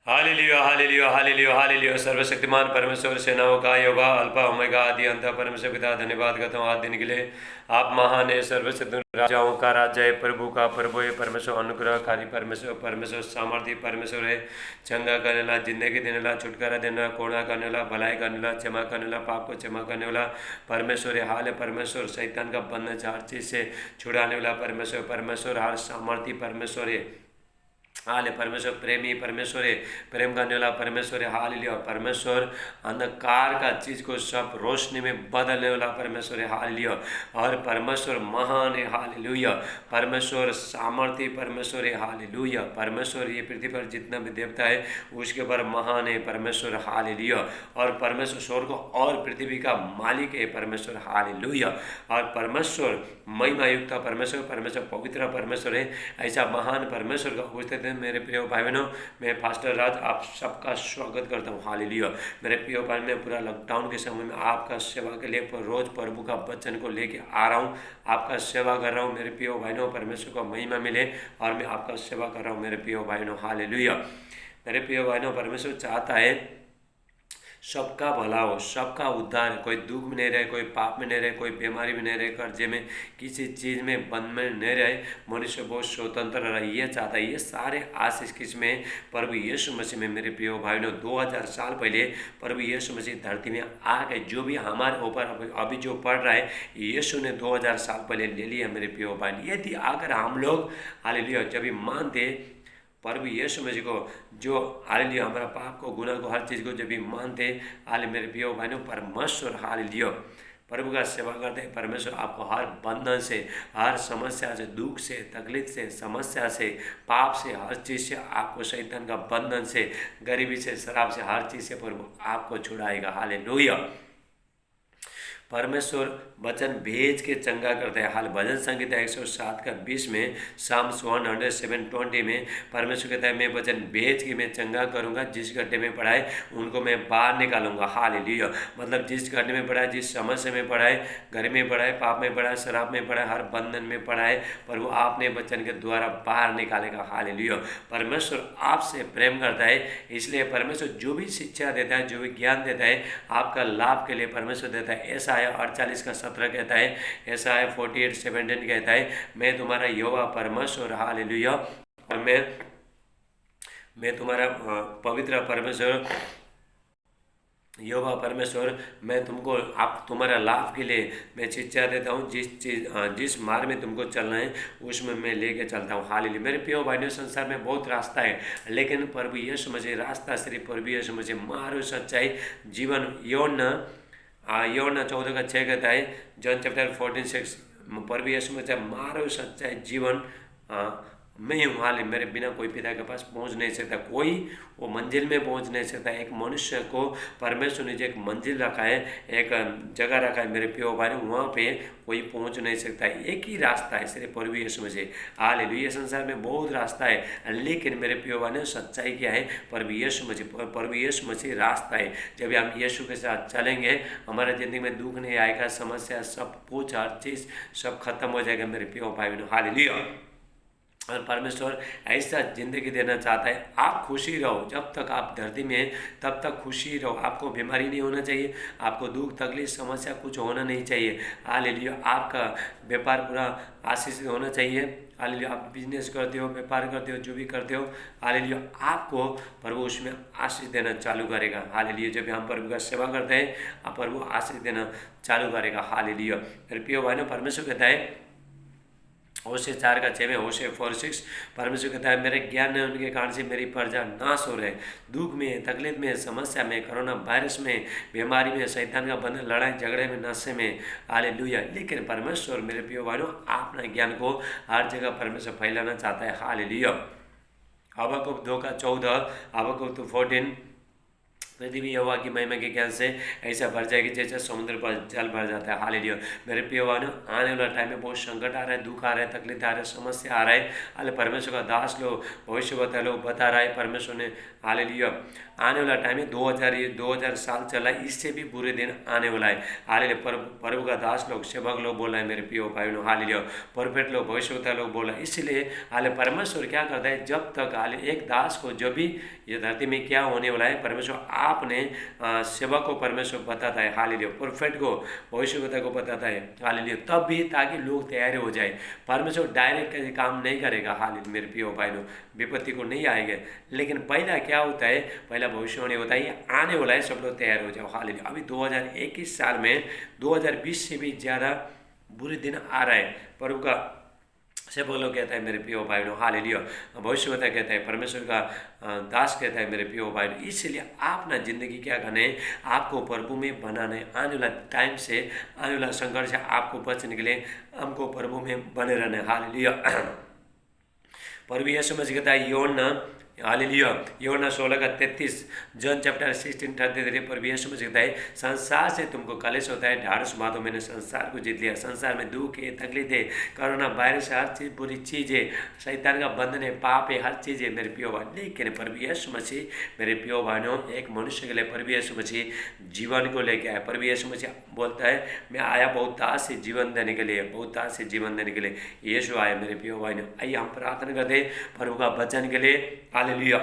Hallelujah hallelujah hallelujah hallelujah. सर्वशक्तिमान परमेश्वर, सेनाओं का योगा, अल्फा ओमेगा, आदि अंत, परमेश्वर पिता, धन्यवाद करता हूँ आज दिन के लिए। आप महान है, सर्वशक्ति राजाओं का राजा है, प्रभु का प्रभु है। परमेश्वर अनुग्रहकारी परमेश्वर, परमेश्वर सामर्थ्य परमेश्वर है। चंगा करने वाला, जिंदगी देने वाला, छुटकारा देने वाला, कोड़ा करने वाला, भलाई करने वाला, क्षमा करने वाला, पाप को क्षमा करने वाला परमेश्वर है। हाल है परमेश्वर, शैतान का बंधन से हर चीज़ से छुड़ाने वाला परमेश्वर, परमेश्वर हर सामर्थ्य परमेश्वर है। हाल परमेश्वर प्रेमी परमेश्वर है, प्रेम करने वाला परमेश्वर है। हाल लिया परमेश्वर अंधकार का चीज को सब रोशनी में बदलने वाला परमेश्वर है। हाल लिया और परमेश्वर महान है। हाल लुया परमेश्वर सामर्थ्य परमेश्वर है। हाल लुया परमेश्वर ये पृथ्वी पर जितना भी देवता है उसके ऊपर महान है परमेश्वर। हाल लिया और परमेश्वर स्वर्ग और पृथ्वी का मालिक है परमेश्वर। हाल लुया और परमेश्वर महिमा युक्त परमेश्वर, परमेश्वर पवित्र परमेश्वर है। ऐसा महान परमेश्वर का उपस्थित मेरे प्रिय भाई बहनों, मैं पास्टर राज आप सबका स्वागत करता हूँ। हालेलुया मेरे प्रिय भाई, मैं पूरा लॉकडाउन के समय में आपका सेवा के लिए रोज प्रभु का वचन को लेके आ रहा हूँ, आपका सेवा कर रहा हूँ मेरे प्रिय बहनों। परमेश्वर को महिमा मिले और मैं आपका सेवा कर रहा हूँ मेरे प्रिय बहनों। हालेलुया मेरे प्रिय बहनों, परमेश्वर चाहता है सबका भला हो, सबका उद्धार। कोई दुख में नहीं रहे, कोई पाप में नहीं रहे, कोई बीमारी में नहीं रहे, कर्जे में किसी चीज़ में बंद में नहीं रहे। मनुष्य बहुत स्वतंत्र रहे, ये चाहता है। ये सारे आशीष किसमें? प्रभु यीशु मसीह में मेरे प्रिय भाई ने 2000 साल पहले प्रभु यीशु मसीह धरती में आ गए। जो भी हमारे ऊपर अभी जो पढ़ रहा है यीशु ने 2000 साल पहले ले लिया मेरे प्रिय भाई। यदि अगर हम लोग हालेलुया जब भी मानते प्रभु यीशु मसीह को, जो हालेलुया हमारा पाप को, गुनाह को, हर चीज़ को जब भी मानते हाल मेरे प्रिय भाइयों, परमेश्वर हालेलुया प्रभु का सेवा करते हैं। परमेश्वर आपको हर बंधन से, हर समस्या से, दुख से, तकलीफ से, समस्या से, पाप से, हर चीज़ से आपको, शैतान का बंधन से, गरीबी से, शराब से, हर चीज़ से प्रभु आपको छुड़ाएगा। हालेलुया परमेश्वर वचन भेज के चंगा करते हैं। हाल भजन संगीता 107 का 20 में, साम्स 107:20 में परमेश्वर कहता है मैं वचन भेज के मैं चंगा करूंगा, जिस गड्ढे में पड़ा है उनको मैं बाहर निकालूंगा। हालेलुया मतलब जिस गड्ढे में पड़ा है, जिस समस्या में पड़ा है, घर में पड़ा है, पाप में पड़ा है, शराब में पड़ा है, हर बंधन में पड़ा है, प्रभु आपने वचन के द्वारा बाहर निकालेगा। हालेलुया परमेश्वर आपसे प्रेम करता है, इसलिए परमेश्वर जो भी शिक्षा देता है, जो भी ज्ञान देता है आपका लाभ के लिए परमेश्वर देता है। ऐसा 48 का 17 कहता है, ऐसा है 48:17 कहता है मैं तुम्हारा यहोवा परमेश्वर। हालेलुया और मैं तुम्हारा पवित्र परमेश्वर यहोवा परमेश्वर, मैं तुमको आप तुम्हारा लाभ के लिए मैं शिक्षा देता हूँ। जिस मार्ग में तुमको चलना है उसमें मैं लेके चलता हूँ। हालेलुया मेरे प्रिय भाइयों, संसार में बहुत रास्ता है, लेकिन प्रभु यीशु मसीह रास्ता, सिर्फ प्रभु यीशु मसीह मार्ग, सच्चाई, जीवन। यौन 14 का 6 कहता है, जॉन चैप्टर 14:6 प्रभु यीशु मसीह मार्ग, सच्चाई, जीवन मैं हूँ। हाल मेरे बिना कोई पिता के पास पहुँच नहीं सकता, कोई वो मंजिल में पहुँच नहीं सकता। एक मनुष्य को परमेश्वर ने जो एक मंजिल रखा है, एक जगह रखा है मेरे प्रिय भाई, वहाँ पे कोई पहुँच नहीं सकता। एक ही रास्ता है, सिर्फ प्रभु यीशु मसीह। हालेलुया संसार में बहुत रास्ता है, लेकिन मेरे प्रिय भाई सच्चाई क्या है? प्रभु यीशु मसीह। प्रभु यीशु मसीह रास्ता है। जब हम यीशु के साथ चलेंगे हमारे ज़िंदगी में दुख नहीं आएगा, समस्या सब कुछ, हर चीज़ सब खत्म हो जाएगा मेरे प्रिय भाई बहनों। हालेलुया और परमेश्वर ऐसा ज़िंदगी देना चाहता है। आप खुशी रहो, जब तक आप धरती में हैं तब तक खुशी रहो। आपको बीमारी नहीं होना चाहिए, आपको दुख तकलीफ समस्या कुछ होना नहीं चाहिए। हालेलुया आपका व्यापार पूरा आशीष होना चाहिए। हालेलुया आप बिजनेस करते हो, व्यापार करते हो, जो भी करते हो, हालेलुया आपको प्रभु उसमें आशीष देना चालू करेगा। हालेलुया जब हम प्रभु का सेवा करते हैं आप प्रभु आशीष देना चालू करेगा। हालेलुया फिर प्रिय भाइयों, परमेश्वर कहता है होशे 4 का 6 में, होशे 4:6 परमेश्वर कहता है मेरे ज्ञान ने उनके कारण से मेरी प्रजा नाश हो रहे। दुख में, तकलीफ में, समस्या में, कोरोना वायरस में, बीमारी में, शैतान का बंधन, लड़ाई झगड़े में, नशे में। हालेलुया लेकिन परमेश्वर मेरे प्रिय भाइयों अपना ज्ञान को हर जगह परमेश्वर फैलाना चाहता है। हालेलुया हबक्कुक 2 का 14, हबक्कुक 2:14 पृथ्वी यहोवा की महिमा के ज्ञान से ऐसा भर जाएगी जैसे समुद्र पर जल भर जाता है। हालेलुया। मेरे प्रिय भाइयों, आने वाला टाइम में बहुत संकट आ रहा है, दुख आ रहा है, तकलीफ आ रहा है, समस्या आ रहा है। हाले परमेश्वर का दास लोग, भविष्यवक्ता लोग बता रहा है परमेश्वर ने। हालेलुया। आने वाला टाइम में 2000 साल चला है, इससे भी बुरे दिन आने वाला है। हालेलुया। प्रभु का दास लोग, सेवक लोग बोल रहे हैं मेरे प्रिय भाइयों। हालेलुया। प्रोफेट लोग, भविष्यवक्ता लोग बोल रहे हैं। इसलिए हाले परमेश्वर क्या करता है, जब तक हाले एक दास को, जब भी ये धरती में क्या होने वाला है, परमेश्वर आपने सेवक को परमेश्वर बताता है। हालेलुया। प्रोफेट को, भविष्यवक्ता को बताता है। हालेलुया। तब भी ताकि लोग तैयार हो जाए। परमेश्वर डायरेक्ट काम नहीं करेगा। हालेलुया। मेरे प्रिय भाइयों, विपत्ति को नहीं आएगा, लेकिन पहला क्या होता है, पहला भविष्यवाणी होता है, ये आने वाला है, सब लोग तैयार हो जाओ। हालेलुया। अभी 2021 साल में 2020 से भी ज़्यादा बुरे दिन आ रहा है। प्रभु का सेवक लोग कहता है मेरे प्रिय भाइयों। हालेलुया। भविष्यवक्ता कहता है, परमेश्वर का दास कहता है मेरे प्रिय भाइयों। इसलिए आप ना जिंदगी क्या करना है, आपको प्रभु में बनाना है। आने वाला टाइम से, आने वाला संघर्ष से आपको बचने के लिए हमको प्रभु में बने रहना है। हालेलुया। प्रभु यीशु मसीह कहता है यूहन्ना, हालेलुया, यूहन्ना 16:33, जॉन चैप्टर 16:33, प्रभु यीशु मसीह कहता है संसार से तुमको कलेश होता है, ढाढ़स मानो मैंने संसार को जीत लिया। संसार में दुख है, तकलीफ है, कोरोना वायरस है, हर चीज़ बुरी चीज़ है, शैतान का बंधन है, पाप है, हर चीज़ है मेरे प्रिय भाई। लेकिन प्रभु यीशु मसीह मेरे प्रिय भाइयों, एक मनुष्य के लिए प्रभु यीशु मसीह जीवन को लेके आया। प्रभु यीशु मसीह बोलता है मैं आया बहुतायत से जीवन देने के लिए, बहुतायत से जीवन देने के लिए यीशु आया मेरे प्रिय भाइयों। आइए हम प्रार्थना करते हैं प्रभु का वचन के लिए। हालेलुया।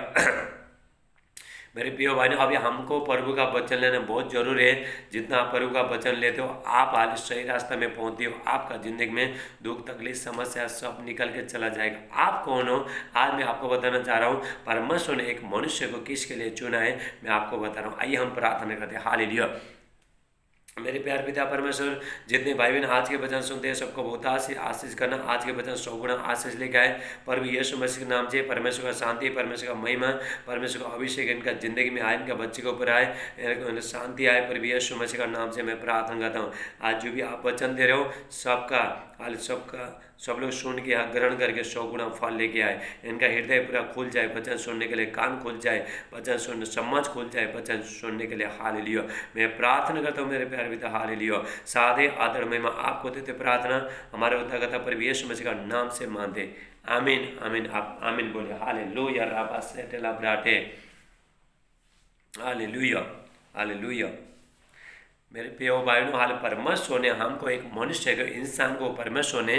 मेरे प्रिय भाइयों, अभी हमको प्रभु का वचन लेना बहुत जरूरी है। जितना आप प्रभु का वचन लेते हो, आप आज सही रास्ते में पहुंचते हो। आपका जिंदगी में दुख, तकलीफ, समस्या सब निकल के चला जाएगा। आप कौन हो, आज मैं आपको बताना चाह रहा हूँ। परमेश्वर ने एक मनुष्य को किसके लिए चुना है, मैं आपको बता रहा हूँ। आइए हम प्रार्थना करते हैं। हालेलुया। मेरे प्यार पिता परमेश्वर, जितने भाई बहन आज के वचन सुनते हैं सबको बहुत आशीष करना। आज के वचन 100 गुना आशीष लेकर आए प्रभु यीशु मसीह के नाम से। परमेश्वर का शांति, परमेश्वर का महिमा, परमेश्वर का अभिषेक इनका जिंदगी में आए, इनका बच्चे के ऊपर आए, शांति आए प्रभु यीशु मसीह का नाम से मैं प्रार्थना करता हूँ। आज जो भी आप वचन दे रहे हो सबका सब लोग सुन के ग्रहण करके 100 गुना फल लेके आए। इनका हृदय पूरा खुल जाए वचन सुनने के लिए, कान खुल जाए वचन सुनने, समझ खुल जाए वचन सुनने के लिए। हालेलुया। मैं प्रार्थना करता हूँ मेरे प्यारे पिता। हालेलुया। सादे आदर महिमा आपको देते प्रार्थना हमारे उद्धारकर्ता प्रभु यीशु मसीह का नाम से मानते। आमीन आमीन। आप आमीन बोले। हालेलुया। राबा सेटेला ब्राटे। हालेलुया। हालेलुया। मेरे प्रिय भाइयों, हाल परमेश्वर ने हमको एक मनुष्य को, इंसान को परमेश्वर ने,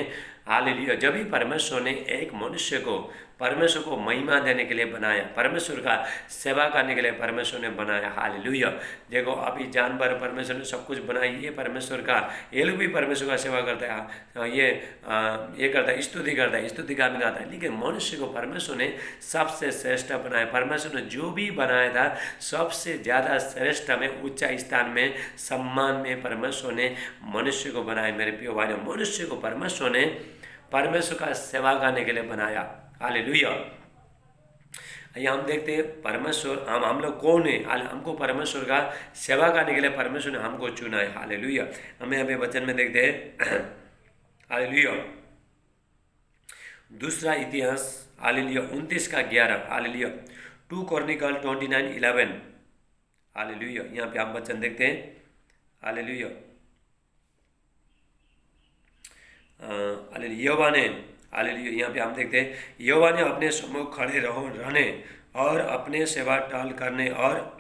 हालेलुया, जब भी परमेश्वर ने एक मनुष्य को परमेश्वर को महिमा देने के लिए बनाया, परमेश्वर का सेवा करने के लिए परमेश्वर ने बनाया। हालेलुया। देखो अभी जानवर परमेश्वर ने सब कुछ बनाई, ये परमेश्वर का, ये लोग भी परमेश्वर का सेवा करता है, ये करता है, स्तुति करता है, स्तुति गान गाता है। लेकिन मनुष्य को परमेश्वर ने सबसे श्रेष्ठ बनाया। परमेश्वर ने जो भी बनाया था सबसे ज़्यादा श्रेष्ठ में, उच्च स्थान में, सम्मान में परमेश्वर ने मनुष्य को बनाया। मेरे प्रिय भाई, मनुष्य को परमेश्वर ने परमेश्वर का सेवा करने के लिए बनाया। हालेलुया। ये हम देखते हैं परमेश्वर, हम लोग कौन है, हमको परमेश्वर का सेवा करने के लिए परमेश्वर ने हमको चुना है। हालेलुया। हमें अभी वचन में देखते हैं। हालेलुया। दूसरा इतिहास, हालेलुया, 29:11। हालेलुया। 2 क्रॉनिकल 29:11। हालेलुया। यहाँ पे हम वचन देखते हैं। हालेलुया। यहोवा ने, हालेलुया, यहाँ पे हम देखते हैं यहोवा ने अपने सम्मुख खड़े रहने और अपने सेवा टहल करने और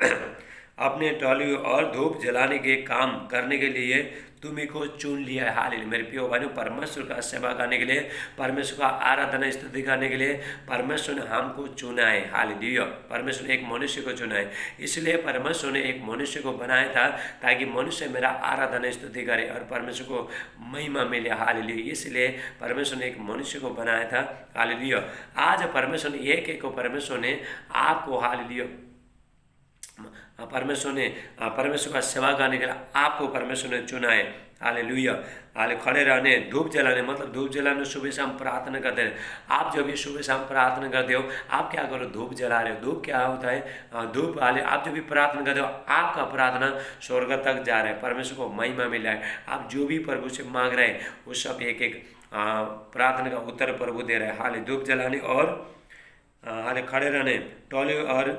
अपने टहली और धूप जलाने के काम करने के लिए तुम्हें को चुन लिया है। हालेलुया। मेरे प्रिय भाइयों, परमेश्वर का सेवा करने के लिए, परमेश्वर का आराधना स्तुति करने के लिए परमेश्वर ने हमको चुना है। हालेलुया। परमेश्वर ने एक मनुष्य को चुना है। इसलिए परमेश्वर ने एक मनुष्य को बनाया था ताकि मनुष्य मेरा आराधना स्तुति करे और परमेश्वर को महिमा मिले। हालेलुया। इसलिए परमेश्वर ने एक मनुष्य को बनाया था। हालेलुया। आज परमेश्वर ने एक को परमेश्वर ने आपको, हालेलुया, परमेश्वर का सेवा करने के लिए आपको परमेश्वर ने चुना है। हालेलुया। खड़े रहने, धूप जलाने, मतलब धूप जलाने सुबह शाम प्रार्थना करते हैं। आप जब भी सुबह शाम प्रार्थना करते हो, आप क्या करो, धूप जला रहे हो। धूप क्या होता है, धूप वाले, आप जब भी प्रार्थना करते हो आपका प्रार्थना स्वर्ग तक जा रहा है, परमेश्वर को महिमा मिला है। आप जो भी प्रभु से मांग रहे हैं वो सब एक एक प्रार्थना का उत्तर प्रभु दे रहे हैं। हाले धूप जलाने और हाले खड़े रहने, टोले और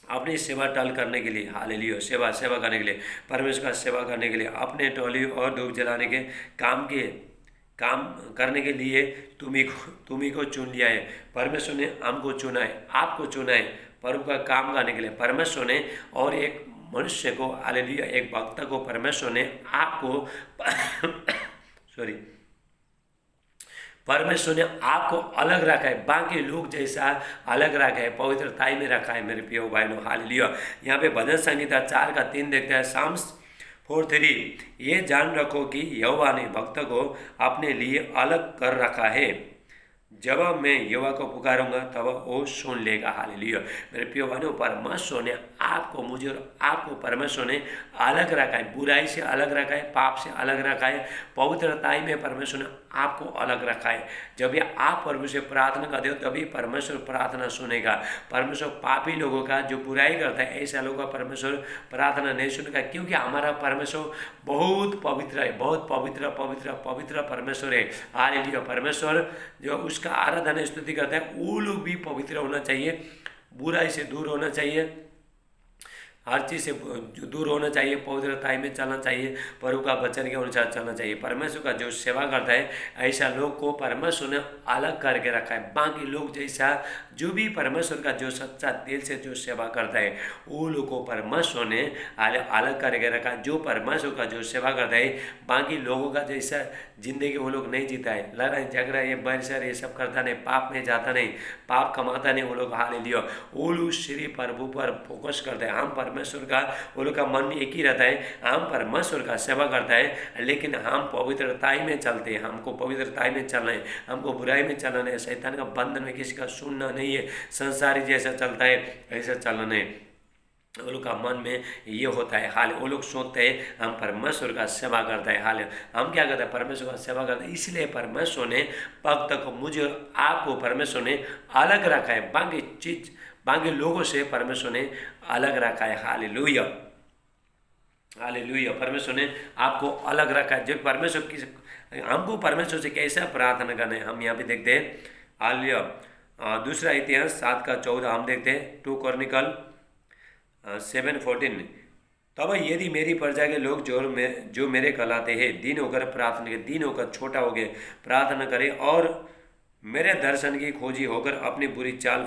अपनी सेवा टल करने के लिए, हालेलुया, सेवा करने के लिए, परमेश्वर का सेवा करने के लिए, अपने टोली और धूप जलाने के काम करने के लिए तुम्ही को चुन लिया है। परमेश्वर ने हमको चुना है, आपको चुना है प्रभु का काम करने के लिए परमेश्वर ने। और एक मनुष्य को, हालेलुया, एक भक्त को परमेश्वर ने आपको सॉरी परमेश्वर ने आपको अलग रखा है, बाकी लोग जैसा अलग रखा है, पवित्रताई में रखा है मेरे प्रिय भाइयों, हालेलुया। यहाँ पे भजन संहिता 4:3 देखते हैं, साम्स 4:3, ये जान रखो कि यहोवा ने भक्त को अपने लिए अलग कर रखा है, जब मैं यहोवा को पुकारूंगा तब वो सुन लेगा, हालेलुया। मेरे प्रिय भाइयों, परमेश्वर ने आपको, मुझे और आपको परमेश्वर ने अलग रखा है, बुराई से अलग रखा है, पाप से अलग रखा है, पवित्रताई में परमेश्वर ने आपको अलग रखा है। जब ये आप प्रभु से प्रार्थना करते हो तभी परमेश्वर प्रार्थना सुनेगा। परमेश्वर पापी लोगों का, जो बुराई करता है, ऐसा लोगों का परमेश्वर प्रार्थना नहीं सुनेगा, क्योंकि हमारा परमेश्वर बहुत पवित्र है, बहुत पवित्र पवित्र पवित्र परमेश्वर है, हालेलुया। परमेश्वर जो उसका आराधना स्तुति करता है, वो लोग भी पवित्र होना चाहिए, बुराई से दूर होना चाहिए, हर चीज़ से दूर होना चाहिए, पवित्रताई में चलना चाहिए, प्रभु का वचन के अनुसार चलना चाहिए। परमेश्वर का जो सेवा करता है, ऐसा लोग को परमेश्वर ने अलग करके रखा है। बाकी लोग जैसा जो भी परमेश्वर का जो सच्चा दिल से जो सेवा करता है, वो लोग को परमेश्वर ने अलग करके रखा है। जो परमेश्वर का जो सेवा करता है, बाकी लोगों का जैसा जिंदगी वो लोग नहीं जीता है, लड़ाई झगड़ा, ये बरसर, ये सब करता नहीं, पाप में जाता नहीं, पाप कमाता नहीं, वो लोग, हालेलुया। वो लोग श्री प्रभु पर फोकस करते हैं। हम परमेश्वर का, वो लोग का मन एक ही रहता है, हम परमेश्वर का सेवा करता है, लेकिन हम पवित्रताई में चलते हैं, हमको पवित्रताई में चलना है, हमको बुराई में चलना है, शैतान का बंधन में किसी का सुनना नहीं है, संसारी जैसा चलता है ऐसा चलना नहीं। वो लोग का मन में ये होता है, हाल वो लोग सोचते हैं हम परमेश्वर का सेवा करता है, हाल हम क्या करते हैं, परमेश्वर का सेवा करते हैं। इसलिए परमेश्वर ने भक्त को, मुझे और आपको परमेश्वर ने अलग रखा है, बाकी लोगों से परमेश्वर ने अलग रखा है, हालेलुया, हालेलुया। परमेश्वर ने आपको अलग रखा है। जब परमेश्वर की, हमको परमेश्वर से कैसा प्रार्थना करना है, हम यहाँ पे देखते हैं, हालेलुया। दूसरा इतिहास 7:14 हम देखते हैं, 2 क्रॉनिकल 7:14, तब यदि मेरी प्रजा के लोग जो मेरे कहलाते हैं दिन होकर प्रार्थना के, दिन होकर छोटा हो गए, प्रार्थना करे और मेरे दर्शन की खोजी होकर अपनी बुरी चाल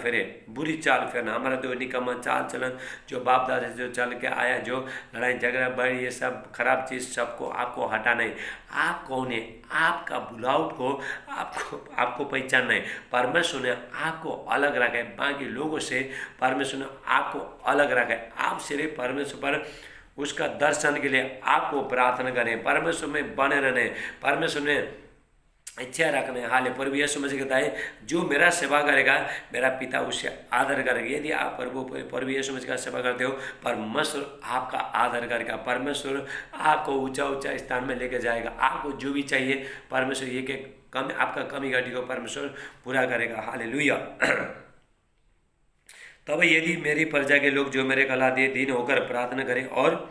फेरना, हमारा जो निकम्मा चाल चलन, जो बाप दादा से जो चल के आया, जो लड़ाई झगड़ा बढ़, ये सब खराब चीज़ सबको आपको हटाना है। आप कौन है, आपका बुलावट को आपको पहचानना है। परमेश्वर ने आपको अलग रखा है, बाकी लोगों से परमेश्वर ने आपको अलग रखा है। आप सिर्फ परमेश्वर पर उसका दर्शन के लिए आपको प्रार्थना करें, परमेश्वर में बने रहने, परमेश्वर में इच्छा रखना है, हाल प्रभु यीशु मसीह कहता है, जो मेरा सेवा करेगा मेरा पिता उससे आदर करेगा। यदि आप प्रभु यीशु मसीह का सेवा करते हो, परमेश्वर आपका आदर करेगा, परमेश्वर आपको ऊंचा स्थान में लेके जाएगा। आपको जो भी चाहिए परमेश्वर ये के कम, आपका कमी घटी को परमेश्वर पूरा करेगा, हालेलुया। तब यदि मेरी प्रजा के लोग जो मेरे कहलाते दिन होकर प्रार्थना करें और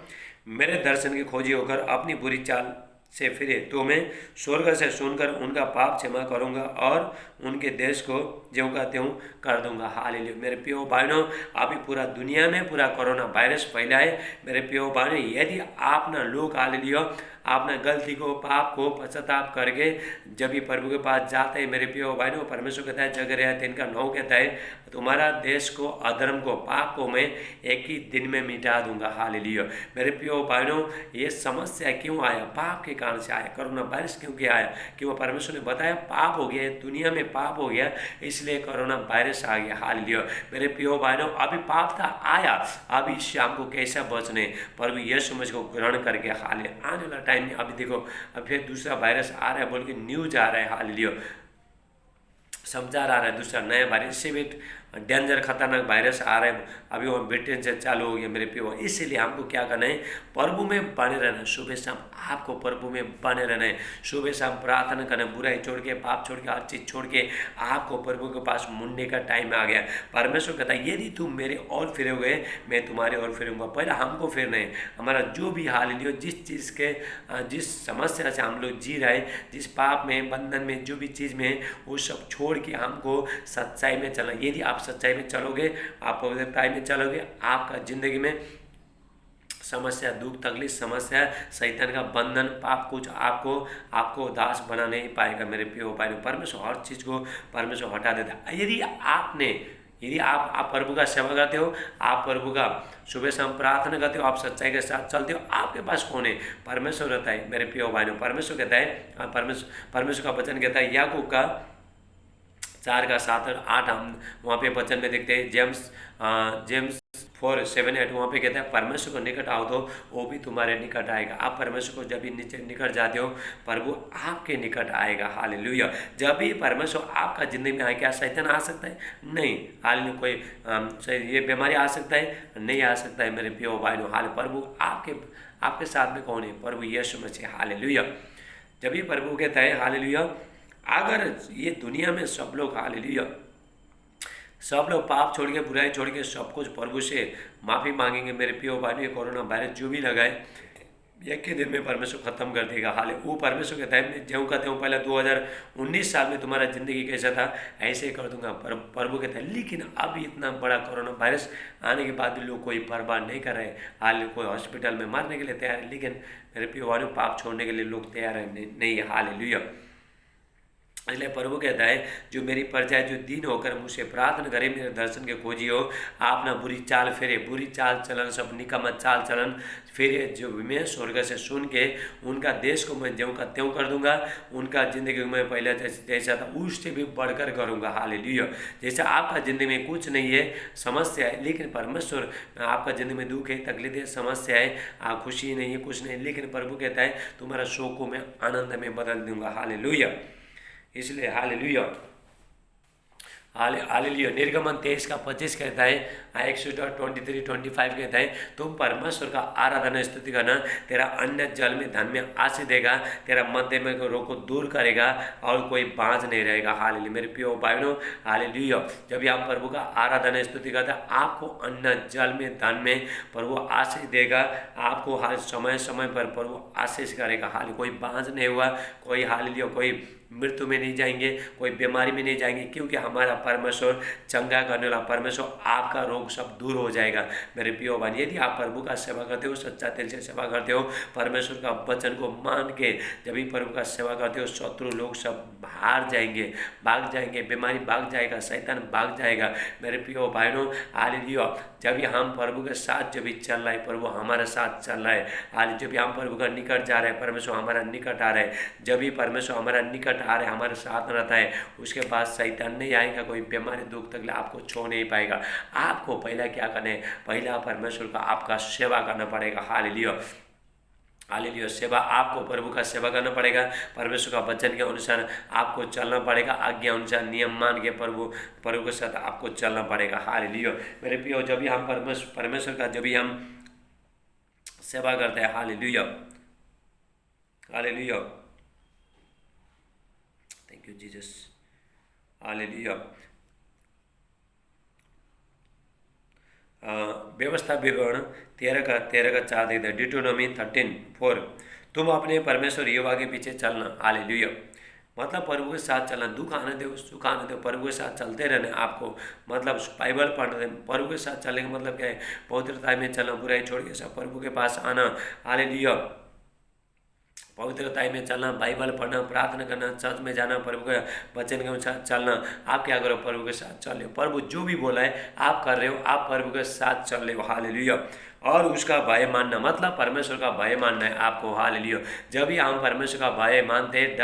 मेरे दर्शन की खोजी होकर अपनी बुरी चाल से फिरे, तो मैं स्वर्ग से सुनकर उनका पाप क्षमा करूंगा और उनके देश को ज्यों का त्यों कर दूंगा, हालेलुया। मेरे प्रिय भाइयों, अभी पूरा दुनिया में पूरा कोरोना वायरस फैला है। मेरे प्रिय भाइयों, यदि आप ना लोग, हालेलुया, आपने गलती को, पाप को पश्चाताप करके जब भी प्रभु के पास जाते हैं, मेरे प्रिय भाइयों, परमेश्वर कहता है, जगरिया 3:9 कहता है, तुम्हारा देश को, अधर्म को, पाप को मैं एक ही दिन में मिटा दूंगा, हालेलुया। मेरे प्रिय भाइयों, ये समस्या क्यों आया, पाप के कारण से आया, कोरोना वायरस क्योंकि आया, क्यों परमेश्वर ने बताया पाप हो गया, दुनिया में पाप हो गया, इसलिए कोरोना वायरस आ गया, हालेलुया। मेरे प्रिय भाइयों, अभी पाप था आया, अभी इससे हमको कैसा बचने, प्रभु यीशु मसीह को ग्रहण करके, हाले आने वाला टाइम में अभी देखो, अब फिर दूसरा वायरस आ रहा है बोल के न्यूज आ रहा है, हालेलुया, समाचार आ रहा है, दूसरा नया वायरस, इससे भी डेंजर खतरनाक वायरस आ रहा है, अभी वो ब्रिटेन से चालू हो गया, मेरे प्रियो। इसीलिए हमको क्या करना है, प्रभु में बने रहना है, सुबह शाम आपको प्रभु में बने रहना है, सुबह शाम प्रार्थना करना, बुराई छोड़ के, पाप छोड़ के, हर चीज़ छोड़ के आपको प्रभु के पास मुड़ने का टाइम आ गया। परमेश्वर कहता है, यदि तुम मेरे और फिरोगे मैं तुम्हारे और फिरूंगा। पहले हमको फिरना है, हमारा जो भी हाल लियो, जिस चीज़ के, जिस समस्या से हम लोग जी रहे हैं, जिस पाप में, बंधन में, जो भी चीज़ में, वो सब छोड़ के हमको सच्चाई में चलना। यदि आप आप सच्चाई में चलोगे, आप पवित्रताई में चलोगे, आपका ज़िंदगी में समस्या, दुख, तकलीफ, समस्या, शैतान का बंधन, पाप कुछ आपको दास बना नहीं पाएगा मेरे प्रिय भाई। परमेश्वर हर चीज़ को परमेश्वर हटा देता है। यदि आप प्रभु का सेवा करते हो, आप प्रभु का सुबह शाम प्रार्थना करते हो, आप सच्चाई के साथ चलते हो, आपके पास कौन है? परमेश्वर रहता है मेरे प्रिय भाइयों। परमेश्वर कहता है, परमेश्वर का वचन कहता है, याकूब का 4:7 और 8 हम वहाँ पे वचन में देखते हैं। जेम्स 4:7-8 वहाँ पे कहता है, परमेश्वर को निकट आओ तो वो भी तुम्हारे निकट आएगा। आप परमेश्वर को जब भी नीचे निकट जाते हो, प्रभु आपके निकट आएगा। हालेलुया। जब भी परमेश्वर आपका जिंदगी में आए, क्या शैतान आ सकता है? नहीं। हालेलुया। कोई ये बीमारी आ सकता है? नहीं आ सकता है मेरे प्रिय भाई। हाल प्रभु आपके साथ में कौन है? प्रभु यीशु मसीह। हालेलुया। जब भी प्रभु कहता है हालेलुया, अगर ये दुनिया में सब लोग हालेलुया, सब लोग पाप छोड़ के, बुराई छोड़ के, सब कुछ प्रभु से माफ़ी मांगेंगे मेरे प्रिय भाई, कोरोना वायरस जो भी लगाए एक के दिन में परमेश्वर खत्म कर देगा। हाल वो परमेश्वर कहता है, मैं ज्यों कहते हूँ पहले 2019 साल में तुम्हारा ज़िंदगी कैसा था ऐसे ही कर दूंगा। प्रभु कहता है, लेकिन अब इतना बड़ा कोरोना वायरस आने के बाद भी लोग कोई परवाह नहीं कर रहे। हाल कोई हॉस्पिटल में मरने के लिए तैयार है, लेकिन मेरे प्रिय भाई पाप छोड़ने के लिए लोग तैयार नहीं है। हालेलुया। इसलिए प्रभु कहता है, जो मेरी प्रजा है, जो दीन होकर मुझसे प्रार्थना करे, मेरे दर्शन के खोजी हो, आप ना बुरी चाल फेरे, बुरी चाल चलन, सब निकम्मा चाल चलन फेरे, जो मैं स्वर्ग से सुन के उनका देश को मैं ज्यों का त्यों कर दूंगा, उनका ज़िंदगी में पहले जैसा था उससे भी बढ़कर करूँगा। हालेलुया। जैसा आपका ज़िंदगी में कुछ नहीं है, समस्या है, लेकिन परमेश्वर आपका ज़िंदगी में दुख है, तकलीफ है, समस्या है, खुशी नहीं है, कुछ नहीं, लेकिन प्रभु कहता है तुम्हारा शोक को मैं आनंद में बदल दूंगा। हालेलुया। इसलिए हालेलुया, हालेलुया। निर्गमन 23:25 कहता है, एक्सोडस 23:25 कहता है, तुम परमेश्वर का आराधना स्तुति करना, तेरा अन्न जल में धन में आशीष देगा, तेरा मध्य में रोग को दूर करेगा और कोई बांझ नहीं रहेगा। हालेलुया। मेरे प्रिय भाइयों, हालेलुया। जब आप प्रभु का आराधना स्तुति करता है, आपको अन्न जल में धन में प्रभु आशीष देगा, आपको हर समय समय पर प्रभु आशीष करेगा। हाल कोई बांझ नहीं हुआ, कोई हालेलुया, कोई मृत्यु में नहीं जाएंगे, कोई बीमारी में नहीं जाएंगे, क्योंकि हमारा परमेश्वर चंगा करने वाला परमेश्वर, आपका रोग सब दूर हो जाएगा। मेरे प्रिय भाई, यदि आप प्रभु का सेवा करते हो, सच्चा दिल से सेवा करते हो, परमेश्वर का वचन को मान के जब भी प्रभु का सेवा करते हो, शत्रु लोग सब हार जाएंगे, भाग जाएंगे, बीमारी भाग जाएगा, शैतान भाग जाएगा। मेरे प्रिय भाइयों, हालेलुया। जब भी हम प्रभु के साथ जब भी चल रहा है, प्रभु हमारे साथ चल रहा है, हाल जब भी हम प्रभु का निकट जा रहे हैं, परमेश्वर हमारा निकट आ रहा है, जब भी परमेश्वर हमारा निकट आ रहे हैं, हमारे साथ रहता है, उसके बाद शैतान नहीं आएगा, कोई बीमारी दुख तकलीफ आपको छो नहीं पाएगा। आपको पहला क्या करना है? पहला परमेश्वर का आपका सेवा करना पड़ेगा। हालेलुया। हालेलुया। सेवा, आपको प्रभु का सेवा करना पड़ेगा, परमेश्वर का वचन के अनुसार आपको चलना पड़ेगा, आज्ञा अनुसार नियम मान के प्रभु के साथ आपको चलना पड़ेगा। हालेलुया। मेरे प्रियो, जब भी हम परमेश्वर का जब भी हम सेवा करते हैं, hallelujah, hallelujah, thank you Jesus, hallelujah. व्यवस्था विवरण 13:4 देखते हैं। डिटोनॉमी 13:4, तुम अपने परमेश्वर यहोवा के पीछे चलना। हालेलुया। मतलब प्रभु के साथ चलना, दुख आने दो, सुख आने दो, प्रभु के साथ चलते रहना आपको। मतलब बाइबल पढ़ना, प्रभु के साथ चलने का मतलब क्या है? पवित्रता में चलना, बुराई छोड़ के सब प्रभु के पास आना। हालेलुया। पवित्रता में चलना, बाइबल पढ़ना, प्रार्थना करना, चर्च में जाना, प्रभु के वचन के अनुसार चलना। आप क्या करो? प्रभु के साथ चल रहे हो, प्रभु जो भी बोला है आप कर रहे हो, आप प्रभु के साथ चल रहे हो। हालेलुया। और उसका भय मानना, मतलब परमेश्वर का भय मानना है आपको। हालेलुया। जब भी हम परमेश्वर का भय मानते हैं,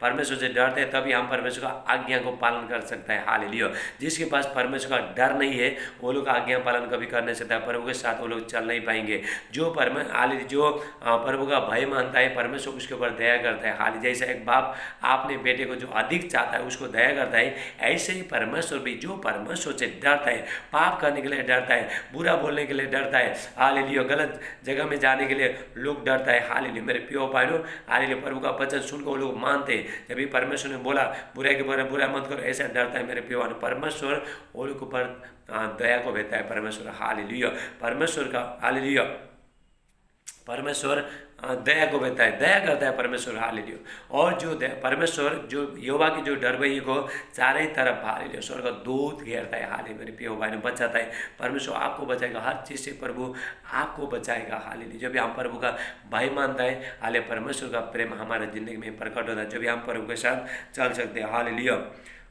परमेश्वर से डरते हैं, तभी हम परमेश्वर का आज्ञा को पालन कर सकते हैं। हालेलुया। जिसके पास परमेश्वर का डर नहीं है, वो लोग आज्ञा पालन कभी कर नहीं सकता, प्रभु के साथ वो लोग चल नहीं पाएंगे। जो प्रभु का भय मानता है, परमेश्वर उसके ऊपर दया करता है। हाल जैसे एक बाप अपने बेटे को जो अधिक चाहता है उसको दया करता है, ऐसे ही परमेश्वर भी जो परमेश्वर से डरता है, पाप करने के लिए डरता है, बुरा बोलने के लिए डरता है, हालेलुया, गलत जगह में जाने के लिए लोग डरता है। हालेलुया। मेरे प्रिय भाइयों, हालेलुया, प्रभु का वचन सुनकर वो लोग मानते हैं। जब भी परमेश्वर ने बोला बुराई के बारे में बुरा मत करो, ऐसा डरता है। मेरे प्रिय भाइयों, परमेश्वर वो लोग ऊपर दया को भेजता है परमेश्वर। हालेलुया। परमेश्वर का, हालेलुया, परमेश्वर दया को देता है, दया करता है परमेश्वर, हालेलुया। और जो परमेश्वर जो यहोवा की जो डरवई को चारों तरफ, हालेलुया, स्वर्ग दूत घेरता है, हालेलुया, मेरे प्रिय भाई ने बचाता है। परमेश्वर आपको बचाएगा, हर चीज़ से प्रभु आपको बचाएगा, हालेलुया। जब भी हम प्रभु का भाई मानता है, हालेलुया, परमेश्वर का प्रेम हमारे ज़िंदगी में प्रकट होता है, जब भी हम प्रभु के साथ चल सकते हैं, हालेलुया।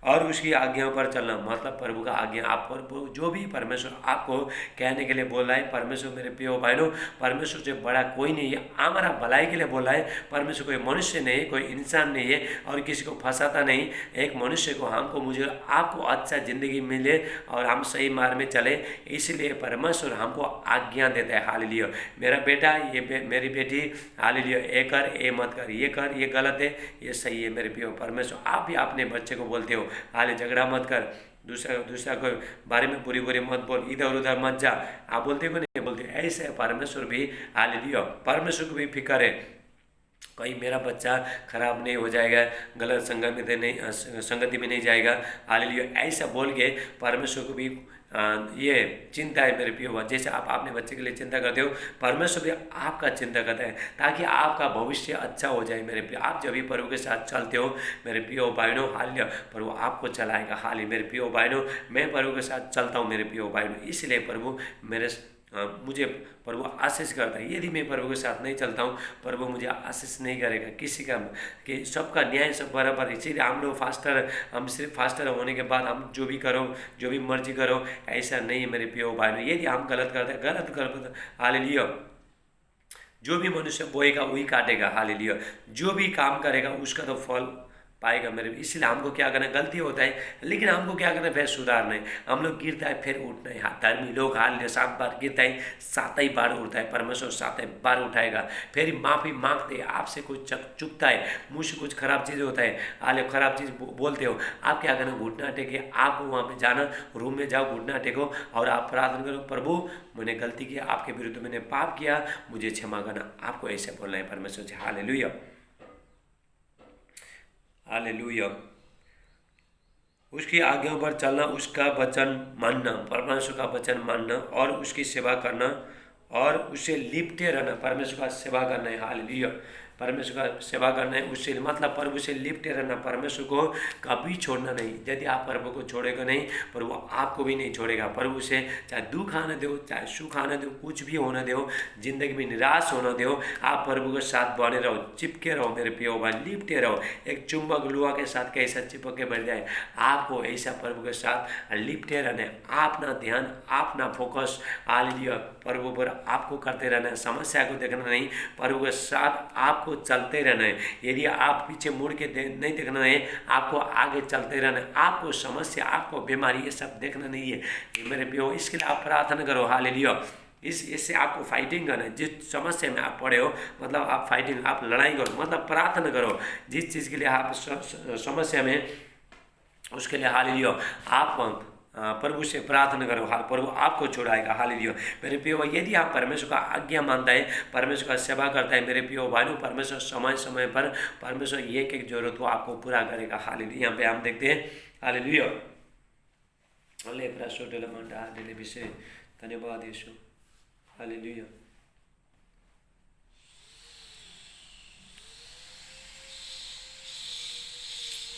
और उसकी आज्ञाओं पर चलना, मतलब प्रभु का आज्ञा आप पर जो भी परमेश्वर आपको कहने के लिए बोल रहा है, परमेश्वर मेरे प्रिय भाइयों, परमेश्वर से बड़ा कोई नहीं है, हमारा भलाई के लिए बोला है। परमेश्वर कोई मनुष्य नहीं है, कोई इंसान नहीं है और किसी को फंसाता नहीं। एक मनुष्य को, हमको, मुझे, आपको अच्छा ज़िंदगी मिले और हम सही मार्ग में चले, इसलिए परमेश्वर हमको आज्ञा देता है, हालेलुया। मेरा बेटा, ये मेरी बेटी, हालेलुया, ये कर, ये मत कर, ये कर, ये गलत है, ये सही है। मेरे प्रिय परमेश्वर, आप भी अपने बच्चे को बोलते हो, हाले झगड़ा मत कर, दूसरा को बारे में बुरी मत बोल, इधर उधर मत जा, आप बोलते को नहीं बोलते? ऐसे परमेश्वर भी, हालेलुया, परमेश्वर को भी फिक्र है, कहीं मेरा बच्चा खराब नहीं हो जाएगा, गलत संगति में नहीं जाएगा, हालेलुया। ऐसा बोल के परमेश्वर को भी ये चिंता है मेरे प्रिय। जैसे आप अपने बच्चे के लिए चिंता करते हो, परमेश्वर भी आपका चिंता करता है, ताकि आपका भविष्य अच्छा हो जाए मेरे प्रिय। आप जब भी प्रभु के साथ चलते हो मेरे प्रिय भाइयों, हालेलुया, प्रभु आपको चलाएगा, हालेलुया। मेरे प्रिय भाइयों, मैं प्रभु के साथ चलता हूँ मेरे प्रिय भाइयों, इसलिए प्रभु मुझे प्रभु आशीष करता है। यदि मैं प्रभु के साथ नहीं चलता हूँ, प्रभु मुझे आशीष नहीं करेगा किसी का, कि सबका न्याय सब बराबर। इसीलिए हम लोग हम सिर्फ फास्टर होने के बाद हम जो भी करो, जो भी मर्जी करो, ऐसा नहीं है मेरे प्रिय भाई। यदि हम गलत करते हैं, गलत कर, हालेलुया, जो भी मनुष्य बोएगा वही काटेगा, हालेलुया। जो भी काम करेगा उसका तो फल पाएगा मेरे। इसलिए हमको क्या करना, गलती होता है लेकिन हमको क्या करना, फिर सुधारना है। हम लोग गिरता है फिर उठना है, धर्मी लोग, हालेलुया, 7 बार गिरता है 7 ही बार उठता है, परमेश्वर 7 बार उठाएगा। फिर माफ़ी मांगते हैं, आपसे कुछ चुकता है, मुँह से कुछ खराब चीज़ होता है, हालेलुया, खराब चीज़ बोलते हो, आप क्या करना, घुटना टेके, आपको वहाँ पे जाना, रूम में जाओ, घुटना टेको और आप प्रार्थना करो, प्रभु मैंने गलती किया, आपके विरुद्ध मैंने पाप किया, मुझे क्षमा करना। आपको ऐसे बोलना है परमेश्वर से, हालेलुया, हालेलुया। उसकी आज्ञाओं पर चलना, उसका वचन मानना, परमेश्वर का वचन मानना और उसकी सेवा करना और उससे लिपटे रहना, परमेश्वर का सेवा करना है, हालेलुया। परमेश्वर का सेवा करना है, उससे मतलब प्रभु से लिपटे रहना, परमेश्वर को कभी छोड़ना नहीं। यदि आप प्रभु को छोड़ेगा नहीं, प्रभु आपको भी नहीं छोड़ेगा। प्रभु से चाहे दुख आने दो, चाहे सुख आने दो, कुछ भी होने दो, जिंदगी में निराश होने दो, आप प्रभु के साथ बने रहो, चिपके रहो मेरे प्रिय भाई, लिपटे रहो। एक चुंबक लोहा के साथ कैसा चिपक के बैठ जाए, आपको ऐसा प्रभु के साथ लिपटे रहना है। अपना ध्यान, अपना फोकस, हालेलुया, प्रभु पर आपको करते रहना है। समस्या को देखना नहीं, प्रभु के साथ आपको चलते रहना है। यदि आप पीछे मुड़ के नहीं देखना है, आपको आगे चलते रहना है। आपको समस्या, आपको बीमारी, ये सब देखना नहीं है मेरे प्रियो। इसके लिए आप प्रार्थना करो, हालेलुया। इससे आपको फाइटिंग करना है। जिस समस्या में आप पड़े हो, मतलब आप फाइटिंग, आप लड़ाई करो, मतलब प्रार्थना करो। जिस चीज़ के लिए आप समस्या में, उसके लिए, हालेलुया, आप प्रभु से प्रार्थना करो, प्रभु आपको छुड़ाएगा, हालेलुया। मेरे प्रियो भाई, यदि आप परमेश्वर का आज्ञा मानता है, परमेश्वर का सेवा करता है, मेरे प्रियो भाइयों, परमेश्वर समय समय पर परमेश्वर एक जरूरत को आपको पूरा करेगा, हालेलुया। यहाँ पे हम देखते हैं, हालेलुया, विषय, धन्यवाद Yeshu, hallelujah.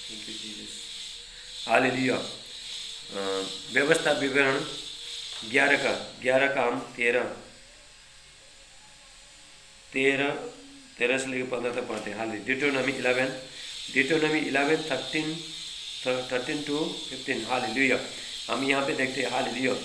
Thank you Jesus, hallelujah. व्यवस्था विवरण 11 का हम 13 से लेकर 15 तक पढ़ते हैं, हाल डिटोनॉमी 11 13 to 15, हालेलुया। हम यहाँ पे देखते हैं, हालेलुया।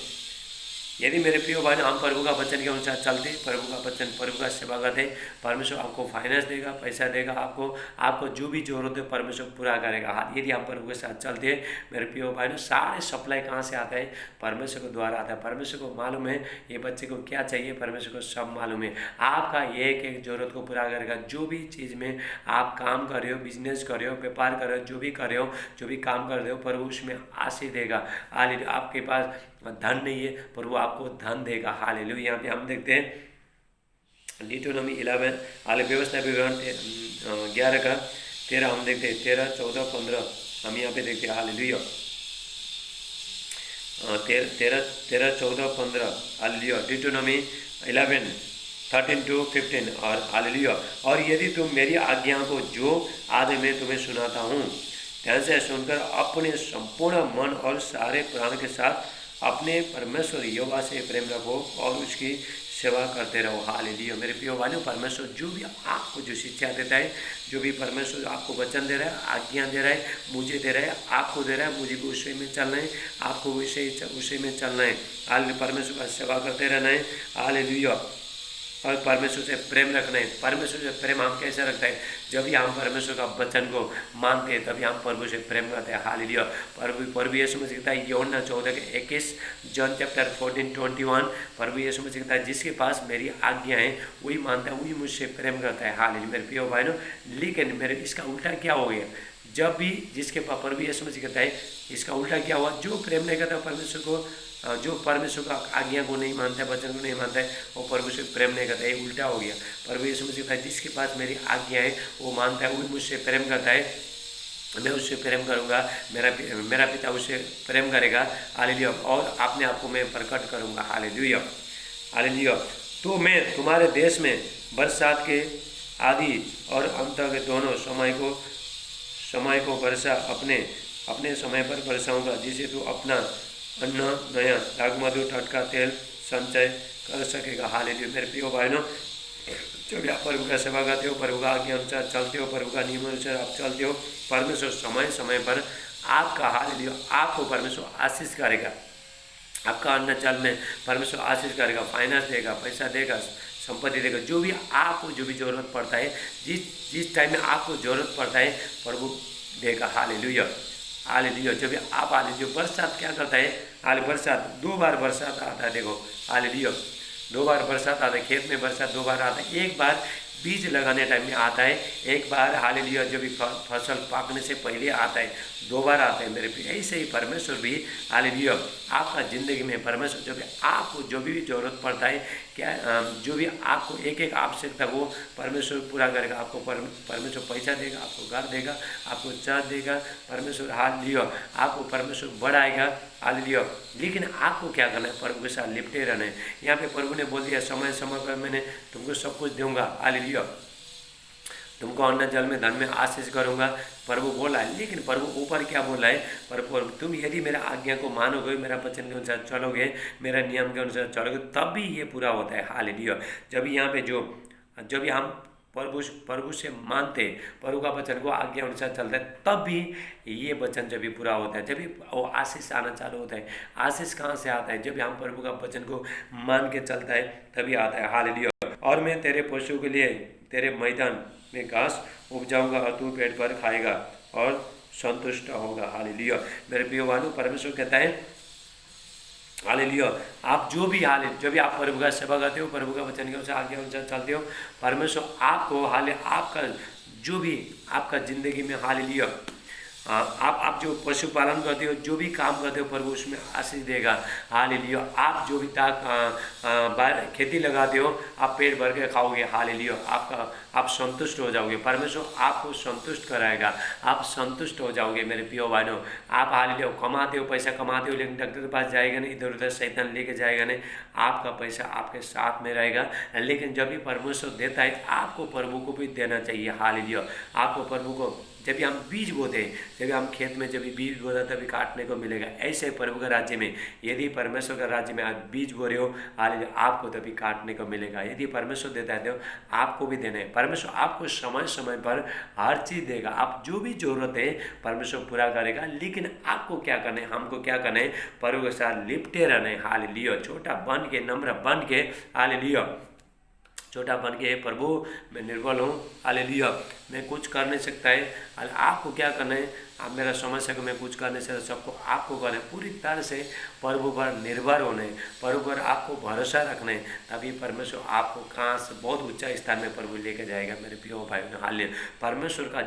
यदि मेरे प्रिय भाई हम प्रभु का वचन के अनुसार चलते, प्रभु का वचन, प्रभु का सेवा करते, परमेश्वर आपको फाइनेंस देगा, पैसा देगा, आपको जो भी जरूरत है परमेश्वर पूरा करेगा। हाँ, यदि हम प्रभु के साथ चलते हैं मेरे प्रिय भाई, सारे सप्लाई कहाँ से आता है, परमेश्वर के द्वारा आता है। परमेश्वर को मालूम है ये बच्चे को क्या चाहिए, परमेश्वर को सब मालूम है। आपका एक जरूरत को पूरा करेगा। जो भी चीज़ में आप काम कर रहे हो, बिजनेस कर रहे हो, व्यापार कर रहे हो, जो भी कर रहे हो, जो भी काम कर रहे हो, प्रभु उसमें आशीष देगा। हालेलुया। आपके पास धन नहीं है, प्रभु आपको धन देगा, हालेलुया। यहाँ पे हम देखते हैं डिटोनॉमी 11, हाल व्यवस्था विवरण 11 का 13 हम देखते हैं, 13, 14, 15 हम यहाँ पे देखते हैं, हालेलुया। 13, 14, 15, हालेलुया। डिटोनॉमी 11, 13-15 और हालेलुया। और यदि तुम मेरी आज्ञा को जो आदि मैं तुम्हें सुनाता हूँ ध्यान से सुनकर अपने संपूर्ण मन और सारे प्राण के साथ अपने परमेश्वर यहोवा से प्रेम रखो और उसकी सेवा करते रहो। हालेलुया। मेरे प्रिय भाइयों, परमेश्वर जो भी आपको जो शिक्षा देता है, जो भी परमेश्वर आपको वचन दे रहा है, आज्ञा दे रहा है, मुझे दे रहा है, आपको दे रहा है, मुझे भी उसी में चलना है, आपको उसी में चलना है। हालेलुया। परमेश्वर का सेवा करते रहना है। हालेलुया। और परमेश्वर से प्रेम रखना है। परमेश्वर से प्रेम हम कैसे रखते हैं? जब भी हम परमेश्वर का वचन को मानते हैं तभी हम प्रभु से प्रेम करते हैं। हालेलुया। प्रभु यीशु मसीह कहता है यूहन्ना 14:21, जॉन चैप्टर 14:21, प्रभु यीशु मसीह कहता है जिसके पास मेरी आज्ञा है वही मानता है, वही मुझसे प्रेम करता है। हालेलुया। मेरे प्रिय भाइयों, लेकिन मेरे इसका उल्टा क्या हो गया? जब भी जिसके पास प्रभु यीशु मसीह कहता है, इसका उल्टा क्या हुआ? जो प्रेम नहीं करता परमेश्वर को, जो परमेश्वर का आज्ञा को नहीं मानता है, वचन को नहीं मानता है, वो प्रभु से प्रेम नहीं करता है। ये उल्टा हो गया। प्रभु यीशु मसीह कहता है जिसके पास मेरी आज्ञा है वो मानता है, वो मुझसे प्रेम करता है, मैं उससे प्रेम करूंगा, मेरा पिता उससे प्रेम करेगा। हालेलुया। और अपने आप को मैं प्रकट करूंगा। हालेलुया। हालेलुया। तो मैं तुम्हारे देश में बरसात के आदि और अंत के दोनों समय को वर्षा अपने समय पर बरसाऊंगा, जिसे तू अपना अन्न, नया दाखमधु, टटका तेल संचय कर सकेगा। हालेलुया। मेरे प्रिय भाइयों, जब आप प्रभु का सेवा करते हो, प्रभु का आज्ञा अनुसार चलते हो, प्रभु का नियम अनुसार आप चलते हो, परमेश्वर समय समय पर आपका हालेलुया आपको परमेश्वर आशीष करेगा। आपका अन्न जल में परमेश्वर आशीष करेगा, फाइनेंस देगा, पैसा देगा, संपत्ति देगा। जो भी आपको जो भी जरूरत पड़ता है, जिस टाइम में आपको जरूरत पड़ता है प्रभु देगा। हालेलुया। हालेलुया। जब आप हालेलुया। बरसात क्या करता है? हालेलुया। बरसात 2 बार बरसात आता है। देखो हालेलुया। 2 बार बरसात आता है। खेत में बरसात 2 बार आता है। एक बार बीज लगाने टाइम में आता है, एक बार हालेलुया जब फसल पाकने से पहले आता है। 2 बार आता है मेरे पे। ऐसे ही परमेश्वर भी हालेलुया आपका ज़िंदगी में परमेश्वर जब भी आपको जो भी जरूरत पड़ता है, क्या जो भी आपको एक आवश्यकता वो परमेश्वर पूरा करेगा। आपको परमेश्वर पैसा देगा, आपको घर देगा, आपको चर्च देगा परमेश्वर। हालेलुया। आपको परमेश्वर बढ़ाएगा। हालेलुया। लेकिन आपको क्या करना है? प्रभु के साथ लिपटे रहना है। यहाँ पे प्रभु ने बोल दिया समय समय पर मैंने तुमको सब कुछ दूंगा। हालेलुया। तुमको अन्न जल में धन में आशीष करूंगा, प्रभु बोला है। लेकिन प्रभु ऊपर क्या बोला है? प्रभु तुम यदि मेरा आज्ञा को मानोगे, मेरा वचन के अनुसार चलोगे, मेरा नियम के अनुसार चलोगे, तभी ये पूरा होता है। हालेलुया। जब यहाँ पे जब हम प्रभु से मानते, प्रभु का वचन को आज्ञा अनुसार चलता है, तब भी ये वचन जब भी पूरा होता है, जब भी वो आशीष आना चालू होता है। आशीष कहाँ से आता है? जब हम प्रभु का वचन को मान के चलता है तभी आता है। हालेलुया। और मैं तेरे पशु के लिए तेरे मैदान में घास उपजाऊंगा और तू पेट भर खाएगा और संतुष्ट होगा। हालेलुया। मेरे प्रिय भाइयों, परमेश्वर कहता है हालेलुया आप जो भी आप प्रभु का सेवा करते हो, प्रभु का वचन के अनुसार आज्ञा अनुसार चलते हो, परमेश्वर आपको आपका जो भी आपका जिंदगी में हालेलुया आप जो पशुपालन करते हो, जो भी काम करते हो, प्रभु उसमें आशीष देगा। हालेलुया। आप जो भी खेती लगाते हो, आप पेट भर के खाओगे। हालेलुया। आप संतुष्ट हो जाओगे। परमेश्वर आपको संतुष्ट कराएगा, आप संतुष्ट हो जाओगे। मेरे प्रिय भाइयों, आप हालेलुया कमाते हो, पैसा कमाते हो, लेकिन डॉक्टर के पास जाएगा नहीं, इधर उधर शैतान लेके जाएगा नहीं। आपका पैसा आपके साथ में रहेगा। लेकिन जब भी परमेश्वर देता है, आपको प्रभु को भी देना चाहिए। हालेलुया। आपको प्रभु को जब भी हम बीज बोते हैं, जब हम खेत में जब भी बीज बोता तभी काटने को मिलेगा। ऐसे प्रभु के राज्य में यदि परमेश्वर के राज्य में आप बीज बो रहे हो, हालेलुया आपको तभी काटने को मिलेगा। यदि परमेश्वर देता है तो आपको भी देना है। परमेश्वर आपको समय समय पर हर चीज़ देगा। आप जो भी जरूरत है परमेश्वर पूरा करेगा। लेकिन आपको क्या करना है? हमको क्या करना है? प्रभु के साथ लिपटे रहना है। हालेलुया। छोटा बन के, नम्र बन के, हालेलुया छोटा बन के, प्रभु मैं निर्बल हूँ, हालेलुया मैं कुछ कर नहीं सकता है। आपको क्या करना है? आप मेरा समस्या को मैं कुछ कर नहीं सकता, सबको आपको करना है। पूरी तरह से प्रभु पर निर्भर होना है, प्रभु पर आपको भरोसा रखना है। तभी परमेश्वर आपको कहाँ से बहुत ऊंचा स्थान में प्रभु लेके जाएगा। मेरे प्रिय भाई ने हालेलुया परमेश्वर का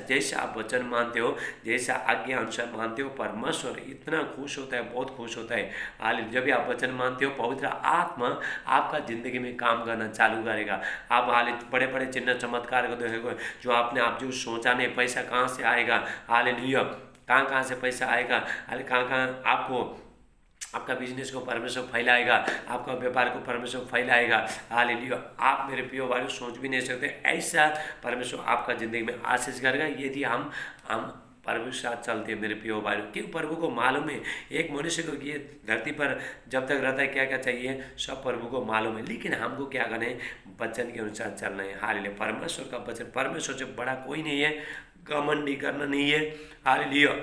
जैसा आप वचन मानते हो, जैसा आज्ञा अनुसार मानते हो, परमेश्वर इतना खुश होता है, बहुत खुश होता है। हालेलुया जब भी आप वचन मानते हो, पवित्र आत्मा आपका जिंदगी में काम करना चालू करेगा। आप हालेलुया बड़े बड़े चिन्ह चमत्कार को देखोगे, जो आपने आप जो सोचा नहीं, पैसा कहाँ से आएगा, हालेलुया कहाँ से पैसा आएगा, कहाँ आपको आपका बिजनेस को परमेश्वर फैलाएगा, आपका व्यापार को परमेश्वर फैलाएगा। हालेलुया। आप मेरे प्रिय भाइयों सोच भी नहीं सकते ऐसा परमेश्वर आपका ज़िंदगी में आशीष करेगा यदि हम प्रभु के साथ चलते हैं मेरे प्रिय भाइयों। क्यों? प्रभु को मालूम है एक मनुष्य को ये धरती पर जब तक रहता है क्या क्या चाहिए सब प्रभु को मालूम है, लेकिन हमको क्या करना है? वचन के अनुसार चलना है। हालेलुया। परमेश्वर का वचन, परमेश्वर से बड़ा कोई नहीं है, घमंड करना नहीं है। हालेलुया।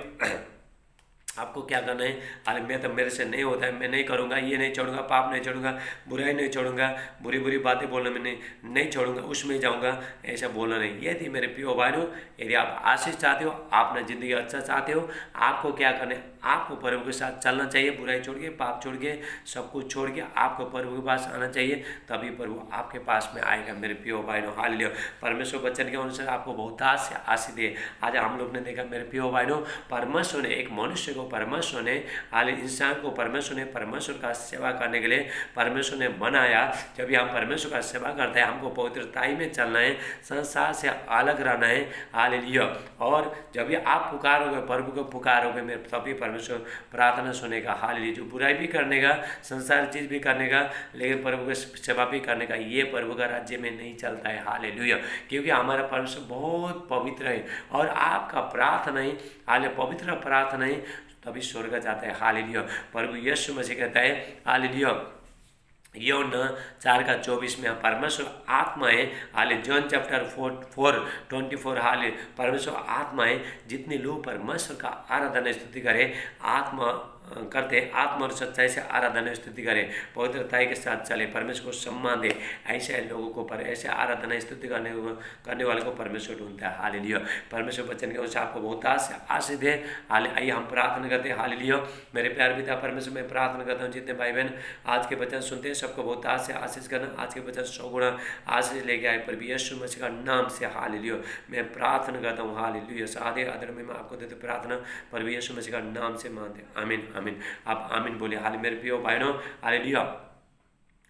आपको क्या करना है? अरे मैं तो मेरे से नहीं होता है, मैं नहीं करूँगा, ये नहीं छोड़ूंगा, पाप नहीं छोड़ूंगा, बुराई नहीं छोड़ूंगा, बुरी बुरी बातें बोलना मैं नहीं छोड़ूंगा, उसमें जाऊँगा, ऐसा बोलना नहीं। ये थी मेरे प्रिय भाइयों। यदि आप आशीष चाहते हो, आप अपना ज़िंदगी अच्छा चाहते हो, आपको क्या करना है? आपको प्रभु के साथ चलना चाहिए, बुराई छोड़ के, पाप छोड़ के, सब कुछ छोड़ के आपको प्रभु के पास आना चाहिए, तभी प्रभु आपके पास में आएगा मेरे प्रिय भाइयों। हालेलुया। परमेश्वर वचन के अनुसार आपको बहुतायत से आशीष दे। आज हम लोग ने देखा मेरे प्रिय भाइयों, परमेश्वर ने एक मनुष्य को, परमेश्वर ने इंसान को परमेश्वर का सेवा करने के लिए परमेश्वर ने बनाया। जब भी हम परमेश्वर का सेवा करते हैं, हमको पवित्रताई में चलना है, संसार से अलग रहना है। हालेलुया। और जब भी आप पुकारोगे, प्रभु को पुकारोगे, मेरे तभी परमेश्वर प्रार्थना सुनेगा। हालेलुया। जो बुराई भी करने का, संसार चीज भी करने का, लेकिन प्रभु की सेवा भी करने का, ये प्रभु का राज्य में नहीं चलता है। हालेलुया। क्योंकि हमारा परमेश्वर बहुत पवित्र है और आपका प्रार्थना ही, हाले पवित्र प्रार्थना ही तभी स्वर्ग जाता है। हालेलुया। प्रभु यीशु मसीह कहता है, हालेलुया, यूहन्ना 4:24 में परमेश्वर आत्मा है। हाले जॉन चैप्टर 4:24 हाले परमेश्वर आत्मा है। जितने लोग परमेश्वर का आराधना स्तुति करे, आत्मा करते, आत्मा और सच्चाई से आराधना स्तुति करें, पवित्रताई के साथ चले, परमेश्वर को सम्मान दे, ऐसे लोगों को पर ऐसे आराधना स्तुति करने वाले को परमेश्वर ढूंढता है। हालेलुया। परमेश्वर वचन के अनुसार आपको बहुत आशीष दे। हाले आइए हम प्रार्थना करते हैं। हालेलुया। मेरे प्यार पिता परमेश्वर, मैं प्रार्थना करता हूँ जितने भाई बहन आज के वचन सुनते हैं सबको बहुत आशीष करना, आज के वचन 100 गुना आशीष लेके आए प्रभु यीशु मसीह का नाम से। हालेलुया। मैं प्रार्थना करता हूँ। हालेलुया। सादे आदर में मैं आपको देते प्रार्थना प्रभु यीशु मसीह का नाम से मानते। आमीन आमीन। आप आमीन बोलिए। हाल मेरे प्रिय भाइयों, हालेलुया।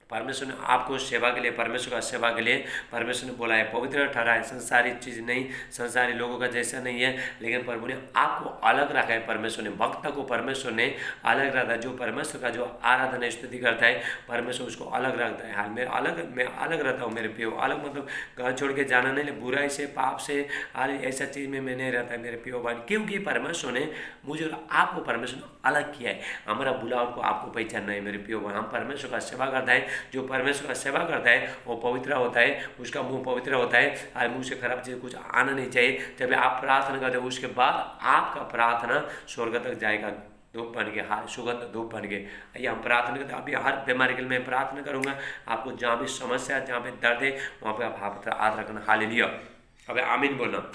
परमेश्वर ने आपको सेवा के लिए, परमेश्वर का सेवा के लिए परमेश्वर ने बोला है, पवित्र ठहरा है। संसारी चीज़ नहीं, संसारी लोगों का जैसा नहीं है, लेकिन प्रभु ने आपको अलग रखा है। परमेश्वर ने भक्त को परमेश्वर ने अलग रखा है। जो परमेश्वर का जो आराधना स्तुति करता है, परमेश्वर उसको अलग रखता है। हाल मैं अलग रहता हूँ मेरे प्रियो। अलग मतलब घर छोड़ के जाना नहीं, बुराई से, पाप से, हाल ऐसा चीज़ में मैं नहीं रहता है मेरे प्रियो भाई, क्योंकि परमेश्वर ने मुझे और आपको परमेश्वर ने अलग किया है। हमारा बुलाव को आपको पहचानना है मेरे प्रियो भाई। हम परमेश्वर का सेवा करता है, जो परमेश्वर का सेवा करता है वो पवित्र होता है, उसका मुंह पवित्र होता है और मुंह से खराब चीज़ कुछ आना नहीं चाहिए। जब आप प्रार्थना करते हो उसके बाद आपका प्रार्थना स्वर्ग तक जाएगा, धूप बन के, हाथ सुगंध धूप बन के। आइए हम प्रार्थना करते हैं। अभी हर बीमारी के लिए मैं प्रार्थना करूंगा। आपको जहाँ भी समस्या, जहाँ पे दर्द है, वहाँ पे आप हाथ रखना। हालेलुया। अब आमीन बोलना।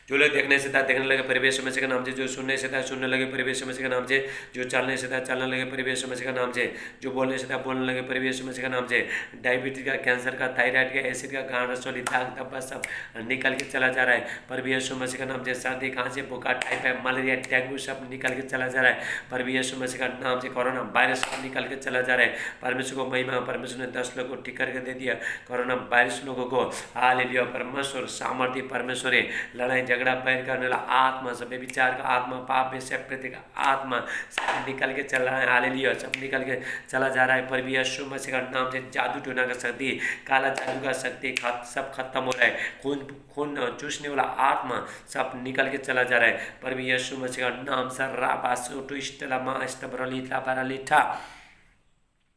जो लोग देखने से था देखने लगे परिवेश मसीह का नाम से, जो सुनने से था सुनने लगे परिवेश मसीह का नाम से, जो चलने से था चलने लगे परिवेश मसीह का नाम से, जो बोलने से था बोलने लगे परिवेश मसीह का नाम से। डायबिटीज का, कैंसर का, थायराइड का, एसिड का, गांठ, रसोली, दाग धब्बा सब निकल के चला जा रहा है परिवेश मसीह का नाम से। सर्दी, खांसी, बुखार, टाइफाइड, मलेरिया, डेंगू सब निकल के चला जा रहा है परिवेश मसीह का नाम से। कोरोना वायरस सब निकल के चला जा रहा है। परमेश्वर को महिमा। परमेश्वर ने 10 लोगों को ठीक करके दे दिया कोरोना वायरस लोगों को। हालेलुया। परमेश्वर सामर्थ्य परमेश्वर है। लड़ाई झगड़ा बैर करने वाला आत्मा, सब विचार का आत्मा, पाप में से प्रति का आत्मा सब निकल के चल रहा है। हालेलुया। सब निकल के चला जा रहा है प्रभु यीशु मसीह का नाम से। जादू टोना का शक्ति, काला जादू का शक्ति सब खत्म हो रहा है। खून चूसने वाला आत्मा सब निकल के चला जा रहा है प्रभु यीशु मसीह का नाम से। राबासु टुस्टला मास्टबरलिटा बरलिटा।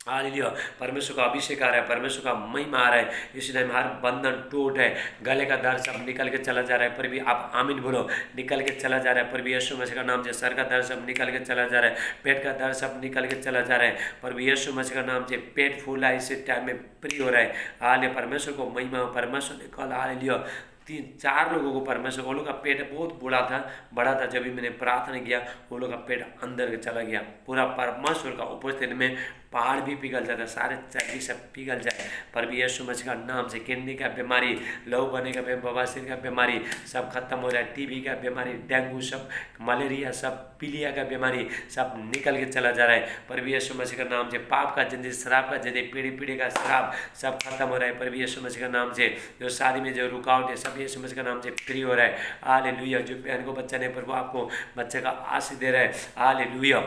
हालेलुया। परमेश्वर का अभिषेक आ रहा है, परमेश्वर का महिमा आ रहा है। इसलिए हर बंधन टूट है, गले का दर्द सब निकल के चला जा रहा है। पर भी आप आमीन बोलो। निकल के चला जा रहा है पर भी यीशु मसीह का नाम से। सर का दर्द सब निकल के चला जा रहा है, पेट का दर्द सब निकल के चला जा रहा है पर भी यीशु मसीह का नाम से। पेट फूला इस टाइम में फ्री हो रहा है। हालेलुया। परमेश्वर को महिमा। परमेश्वर ने कल हालेलुया 3-4 लोगों को परमेश्वर, वो लोग का पेट बहुत बड़ा था। जब भी मैंने प्रार्थना किया वो लोग का पेट अंदर चला गया। पूरा परमेश्वर का उपस्थिति में पहाड़ भी पिघल जाता, सारे चर्बी सब पिघल जाए पर भी यीशु मसीह का नाम से। किडनी का बीमारी, लहू बने का, बवासीर का बीमारी सब खत्म हो रहा है। टीबी का बीमारी, डेंगू सब, मलेरिया सब, पीलिया का बीमारी सब निकल के चला जा रहा है पर भी यीशु मसीह का नाम से। पाप का जिंदगी, शराब का जिंदगी, पीढ़ी का शराब सब खत्म हो रहा है पर भी यीशु मसीह का नाम से। जो शादी में जो रुकावट है सब यीशु मसीह का नाम से फ्री हो रहा है। हालेलुया। जो बहन को बच्चा नहीं, प्रभु आपको बच्चे का आशीष दे रहा है। हालेलुया।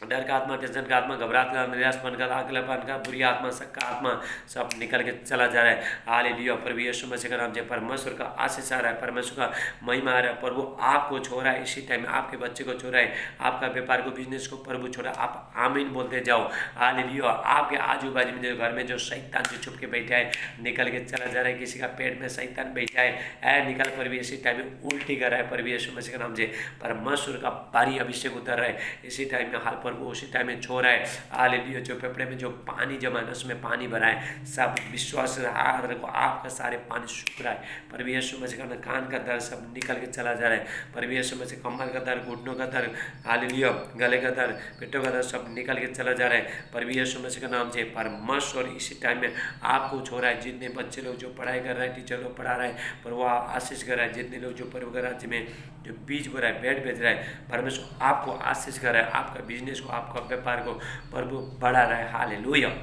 डर का आत्मा, टेंशन का आत्मा, घबराहट का, निराशपन का, अकेलापन का, बुरी आत्मा, शक का आत्मा सब निकल के चला जा रहा है। हालेलुया। प्रभु यीशु मसीह का नाम से परमेश्वर का आशीष आ रहा है, परमेश्वर का महिमा आ रहा है। प्रभु आपको छो रहा है, इसी टाइम आपके बच्चे को छो रहा है, आपका व्यापार को, बिजनेस को प्रभु छो रहा है। आप आमीन बोलते जाओ। हालेलुया। आपके आजू बाजू में जो घर में जो शैतान जो छुप के बैठा है निकल के चला जा रहा है। किसी का पेट में शैतान बैठा है निकल प्रभु इसी टाइम में उल्टी कर रहा है। प्रभु यीशु मसीह का नाम से परमेश्वर का भारी अभिषेक उतर रहा है इसी टाइम में। हाल पर वो उसी टाइम में छो रहा है। हालेलुया। जो फेफड़े में जो पानी जमा है उसमें पानी भरा है, सब विश्वास हाथ रखो, आपका सारे पानी सूख रहा है। प्रभु यीशु मसीह का कान का दर्द सब निकल के चला जा रहा है। प्रभु यीशु मसीह कमर का दर्द, घुटनों का दर्द, हालेलुया, गले का दर्द, पेटों का दर्द सब निकल के चला जा रहा है। प्रभु यीशु मसीह का नाम से परमेश्वर इसी टाइम में आपको छो रहा है। जितने बच्चे लोग जो पढ़ाई कर रहे हैं, टीचर लोग पढ़ा रहे हैं, पर वो आशीष कर रहा है। जितने लोग जो प्रभु के राज्य में जो बीज बो रहा है, बेड बेच रहा है, परमेश्वर आपको आशीष कर रहा है। आपका बिजनेस को, आपका व्यापार को प्रभु बढ़ा रहा है। हालेलुया।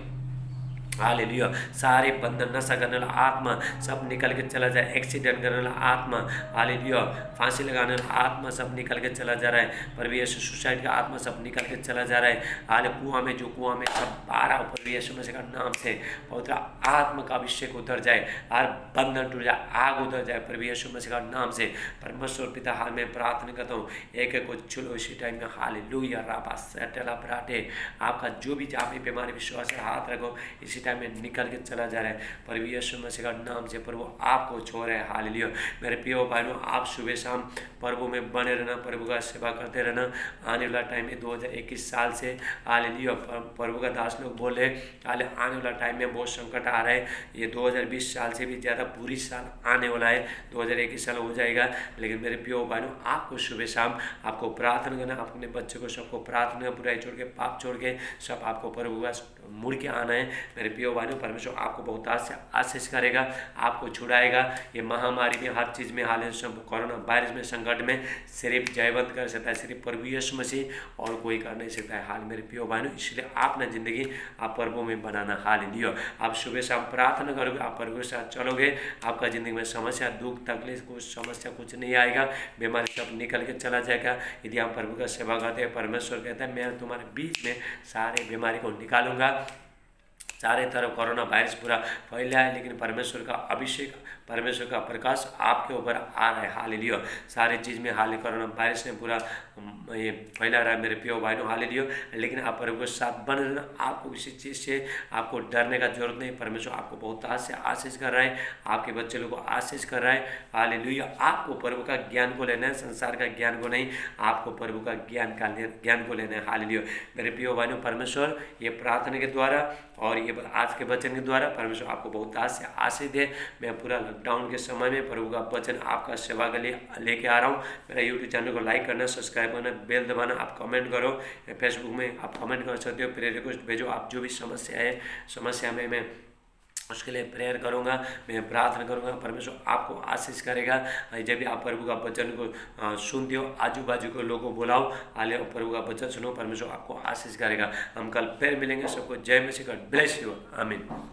हालेलुया। सारे बंधन, नशा करने वाला आत्मा सब निकल के चला जाए। एक्सीडेंट करने वाला आत्मा, हालेलुया, फांसी लगाने वाला आत्मा सब निकल के चला जा रहा है। प्रभु यीशु सुसाइड का आत्मा सब निकल के चला जा रहा है। हाल कुआं में, जो कुआं में सब बारह प्रभु यीशु मसीह का नाम से पवित्र आत्मा का अभिषेक उतर जाए, हर बंधन टूट जाए, आग उतर जाए प्रभु यीशु मसीह का नाम से। परमेश्वर पिता हाल में प्रार्थना करता हूँ, एक एक को छुलो इसी टाइम में। हालेलुया। राबा सटला बराटे, आपका जो भी जहाँ पे बीमारी विश्वास है हाथ रखो, इसी टाइम में निकल के चला जा रहा है प्रभु यीशु मसीह का नाम से। प्रभु आपको छो रहे हैं। हालेलुया। मेरे प्रिय भाइयों, आप सुबह शाम प्रभु में बने रहना, प्रभु का सेवा करते रहना। आने वाला टाइम में 2021 साल से, हालेलुया, प्रभु का दास लोग बोले आने वाला टाइम में बहुत संकट आ रहा है। ये 2020 साल से भी ज़्यादा बुरी साल आने वाला है। 2021 साल हो जाएगा, लेकिन मेरे प्रिय भाइयों, आपको सुबह शाम आपको प्रार्थना करना, अपने बच्चों को सबको प्रार्थना, बुराई छोड़ के, पाप छोड़ के सब आपको प्रभु का मुड़ के आना है। मेरे प्रिय भाइयों, परमेश्वर आपको बहुत आशीष करेगा, आपको छुड़ाएगा। ये महामारी में, हर चीज़ में, हाल सब कोरोना वायरस में, संकट में सिर्फ जयवंत कर सकता है सिर्फ प्रभु यीशु मसीह, और कोई कर नहीं सकता है। हाल मेरे प्रिय भाइयों, इसलिए आप ना जिंदगी आप प्रभु में बनाना। हालेलुया। आप सुबह शाम प्रार्थना करोगे, आप प्रभु के साथ चलोगे, आपका जिंदगी में समस्या, दुख, तकलीफ, कुछ समस्या कुछ नहीं आएगा, बीमारी सब निकल के चला जाएगा। यदि आप प्रभु का सेवा करते हैं, परमेश्वर कहता है मैं तुम्हारे बीच में सारे बीमारी को निकालूंगा। चारों तरफ कोरोना वायरस पूरा फैला है, लेकिन परमेश्वर का अभिषेक, परमेश्वर का प्रकाश आपके ऊपर आ रहा है। हालेलुया। सारी चीज़ में हाल कोरोना वायरस ने पूरा ये फैला रहा है मेरे प्रिय भाइयों। हालेलुया। लेकिन आप प्रभु के साथ बने रहना, आपको किसी चीज़ से आपको डरने का जरूरत नहीं। परमेश्वर आपको बहुत आशीष कर रहा है, आपके बच्चे लोग को आशीष कर रहा है। हालेलुया। आपको प्रभु का ज्ञान को लेना है, संसार का ज्ञान को नहीं, आपको प्रभु का ज्ञान को लेना है। हालेलुया। मेरे प्रिय भाइयों, परमेश्वर ये प्रार्थना के द्वारा और ये आज के वचन के द्वारा परमेश्वर आपको बहुत आशीष दे। मैं पूरा लॉकडाउन के समय में प्रभु का वचन आपका सेवा के लिए लेके आ रहा हूँ। मेरा यूट्यूब चैनल को लाइक करना, सब्सक्राइब करना, बेल दबाना, आप कमेंट करो, फेसबुक में आप कमेंट कर सकते हो, प्रेयर रिक्वेस्ट भेजो। आप जो भी समस्या में मैं उसके लिए प्रेयर करूँगा, मैं प्रार्थना करूँगा, परमेश्वर आपको आशीष करेगा। जब भी आप प्रभु का वचन को सुनते हो, आजू बाजू के लोगों को बुलाओ, आले प्रभु का वचन सुनो, परमेश्वर आपको आशीष करेगा। हम कल फिर मिलेंगे। सबको जय मसीह, गॉड ब्लेस यू। आमीन।